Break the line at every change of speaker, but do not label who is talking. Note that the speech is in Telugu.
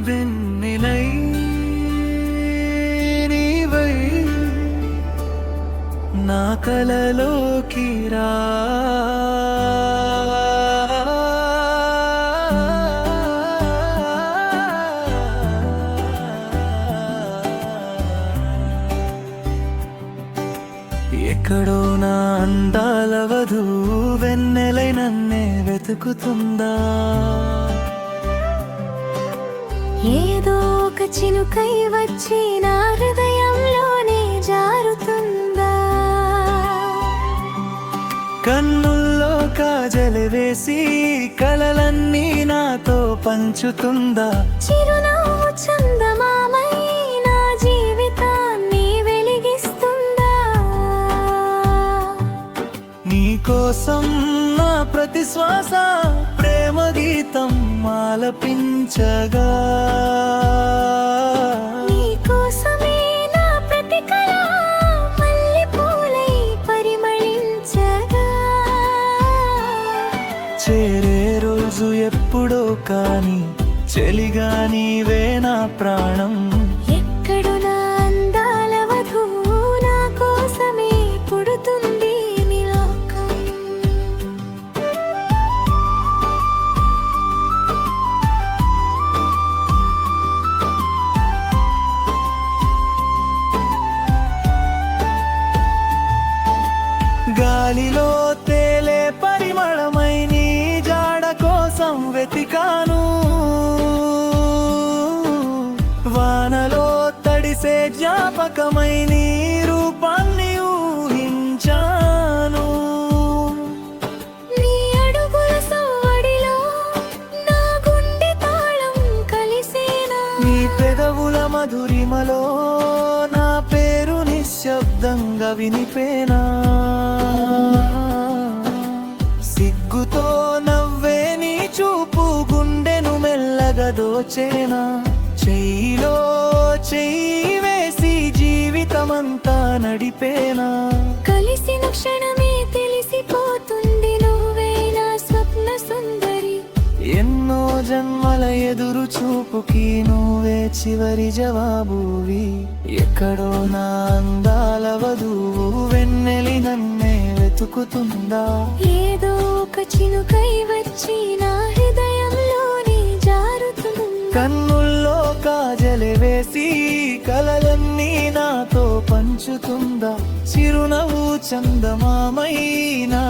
వెన్నెలై నీవై నా కలలోకి రా, ఎక్కడో నా అందాల వధువు వెన్నెలై నన్నే వెతుకుతుందా,
ఏదో ఒక చినుకై వచ్చి నా హృదయంలోనే జారుతుందా,
కన్నుల్లో కాజలు వేసి కలలన్నీ నాతో పంచుతుందా,
చిరునవ్వు చందమామై నా జీవితాన్ని వెలిగిస్తుందా,
నీకోసం నా ప్రతి శ్వాస ప్రేమ గీతం ఆలపించగా,
నీకోసమే నా ప్రతి కళ మల్లెపూలై పరిమళించగా,
చేరే రోజు ఎప్పుడో కాని చెలిగా నీవే నా ప్రాణం,
ఎక్కడు నా అందాల వధువు నా కోసమే పుడుతుంది నీ లోకం.
గాలిలో తేలే పరిమళమై నీ జాడ కోసం వెతికాను, వానలో తడిసే జ్ఞాపకమై నీ రూపాన్ని ఊహించాను,
నీ అడుగుల సవ్వడిలో నా గుండె తాళం కలిసేనా,
నీ పెదవుల మధురిమలో నా పేరు నిశ్శబ్దంగా వినిపేనా, సిగ్గుతో నవ్వే నీ చూపు గుండెను మెల్లగా దోచేనా, చెయ్యిలో చెయ్యి వేసి జీవితమంతా నడిపేనా,
కలిసిన క్షణమే తెలిసిపోతుంది నువ్వే నా స్వప్న సుందరి,
ఎన్నో జన్మల ఎదురు చూపుకి నువ్వే చివరి జవాబువి, ఎక్కడో నా అందాల వధువు వెన్నెలి నన్నే వెతుకుతుందా,
ఏదో ఒక చినుకై వచ్చి నా హృదయంలోనే జారుతుందా,
కన్నుల్లో కాజలు వేసి కలలన్నీ నాతో పంచుతుందా, చిరునవ్వు చందమామై నా